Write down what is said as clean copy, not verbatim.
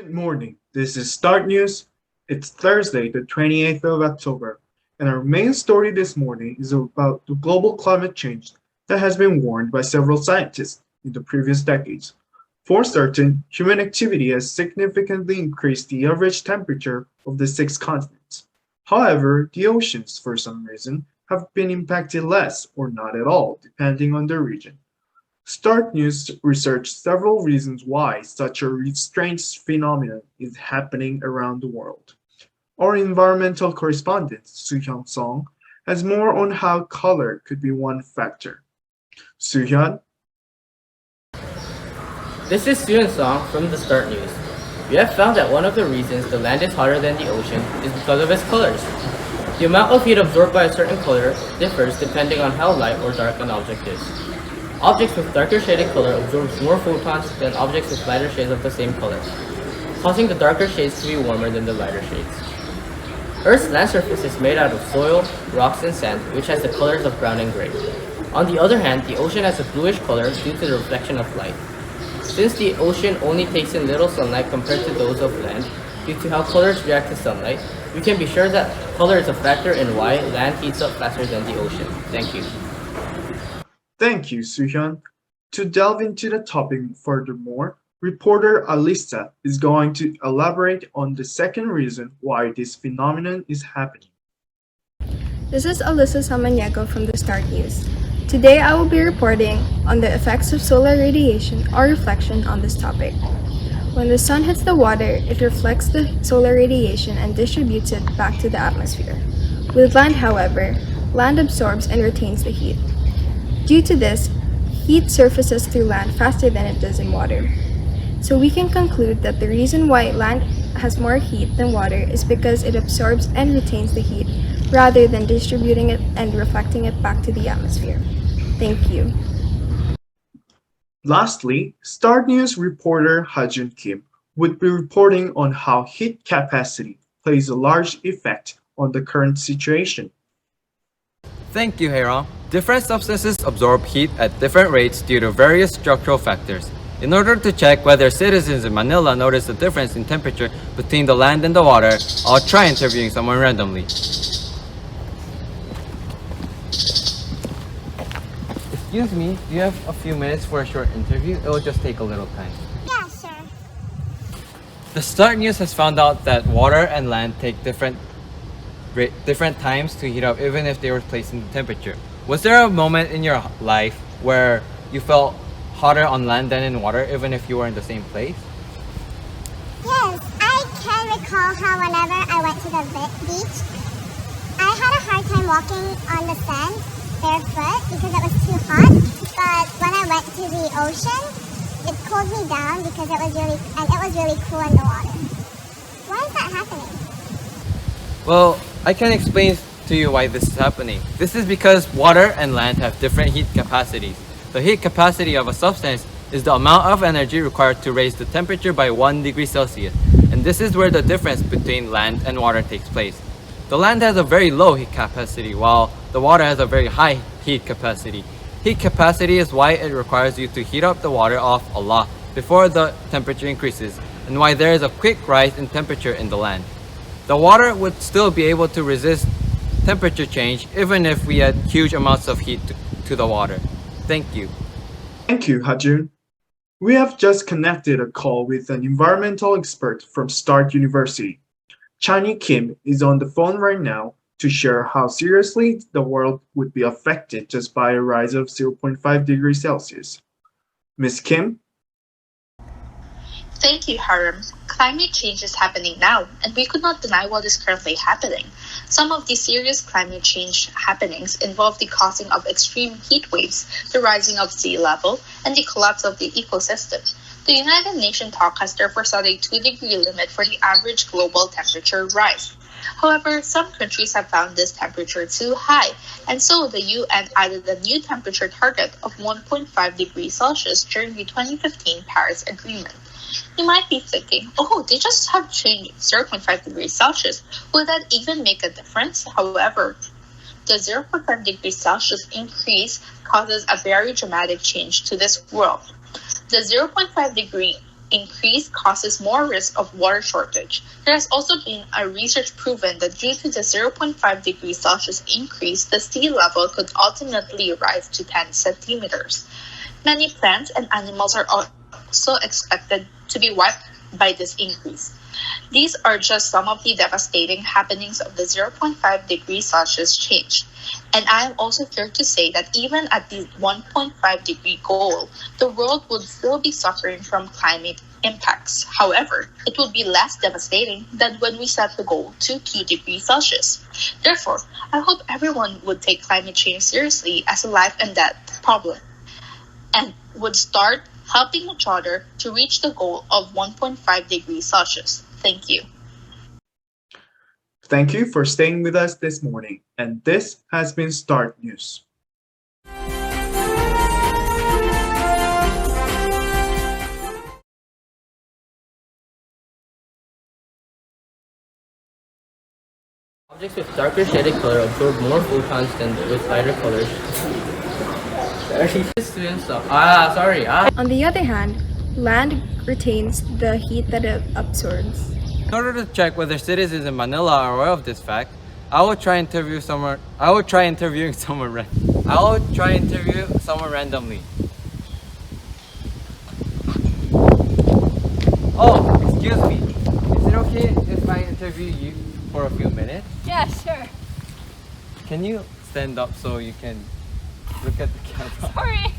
Good morning. This is Start News. It's Thursday, the 28th of October, and our main story this morning is about the global climate change that has been warned by several scientists in the previous decades. For certain, human activity has significantly increased the average temperature of the six continents. However, the oceans, for some reason, have been impacted less or not at all, depending on the region. Start News researched several reasons why such a strange phenomenon is happening around the world. Our environmental correspondent, Soo-hyun Song, has more on how color could be one factor. Soo-hyun? This is Suyun Song from the Start News. We have found that one of the reasons the land is hotter than the ocean is because of its colors. The amount of heat absorbed by a certain color differs depending on how light or dark an object is. Objects with darker shaded color absorb more photons than objects with lighter shades of the same color, causing the darker shades to be warmer than the lighter shades. Earth's land surface is made out of soil, rocks, and sand, which has the colors of brown and gray. On the other hand, the ocean has a bluish color due to the reflection of light. Since the ocean only takes in little sunlight compared to those of land, due to how colors react to sunlight, we can be sure that color is a factor in why land heats up faster than the ocean. Thank you. Thank you, Soo-hyun. To delve into the topic furthermore, reporter Alisa is going to elaborate on the second reason why this phenomenon is happening. This is Alyssa Samaniego from the Start News. Today I will be reporting on the effects of solar radiation or reflection on this topic. When the sun hits the water, it reflects the solar radiation and distributes it back to the atmosphere. With land, however, land absorbs and retains the heat. Due to this, heat surfaces through land faster than it does in water. So we can conclude that the reason why land has more heat than water is because it absorbs and retains the heat rather than distributing it and reflecting it back to the atmosphere. Thank you. Lastly, Star News reporter Hajun Kim would be reporting on how heat capacity plays a large effect on the current situation. Thank you, Hera. Different substances absorb heat at different rates due to various structural factors. In order to check whether citizens in Manila notice the difference in temperature between the land and the water, I'll try interviewing someone randomly. Excuse me, do you have a few minutes for a short interview? It will just take a little time. Yeah, sure. The Start News has found out that water and land take different times to heat up, even if they were placed in the temperature. Was there a moment in your life where you felt hotter on land than in water, even if you were in the same place? Yes, I can recall how whenever I went to the beach, I had a hard time walking on the sand barefoot because it was too hot. But when I went to the ocean, it cooled me down because it was really cool in the water. Why is that happening? Well, I can explain to you why this is happening. This is because water and land have different heat capacities. The heat capacity of a substance is the amount of energy required to raise the temperature by 1 degree Celsius, and this is where the difference between land and water takes place. The land has a very low heat capacity, while the water has a very high heat capacity. Heat capacity is why it requires you to heat up the water off a lot before the temperature increases, and why there is a quick rise in temperature in the land. The water would still be able to resist temperature change even if we had huge amounts of heat to the water. Thank you. Thank you, Hajun. We have just connected a call with an environmental expert from Start University. Chani Kim is on the phone right now to share how seriously the world would be affected just by a rise of zero point 0.5 degrees Celsius. Miss Kim? Thank you, Haram. Climate change is happening now, and we could not deny what is currently happening. Some of these serious climate change happenings involve the causing of extreme heat waves, the rising of sea level, and the collapse of the ecosystem. The United Nations talk has therefore set a 2-degree limit for the average global temperature rise. However, some countries have found this temperature too high, and so the UN added a new temperature target of 1.5 degrees Celsius during the 2015 Paris Agreement. You might be thinking, oh, they just have changed 0.5 degrees Celsius. Would that even make a difference? However, the 0.5 degrees Celsius increase causes a very dramatic change to this world. The 0.5 degree increase causes more risk of water shortage. There has also been a research proven that due to the 0.5 degrees Celsius increase, the sea level could ultimately rise to 10 centimeters. Many plants and animals are also expected to be wiped by this increase. These are just some of the devastating happenings of the 0.5 degrees Celsius change. And I am also here to say that even at the 1.5 degree goal, the world would still be suffering from climate impacts. However, it would be less devastating than when we set the goal to 2 degrees Celsius. Therefore, I hope everyone would take climate change seriously as a life and death problem and would start helping each other to reach the goal of 1.5 degrees Celsius. Thank you. Thank you for staying with us this morning, and this has been Start News. Objects with darker shaded color absorb more photons than with lighter colors. On the other hand, land retains the heat that it absorbs. In order to check whether citizens in Manila are aware of this fact, I will try interviewing someone randomly. Oh, excuse me. Is it okay if I interview you for a few minutes? Yeah, sure. Can you stand up so you can look at the camera? Sorry.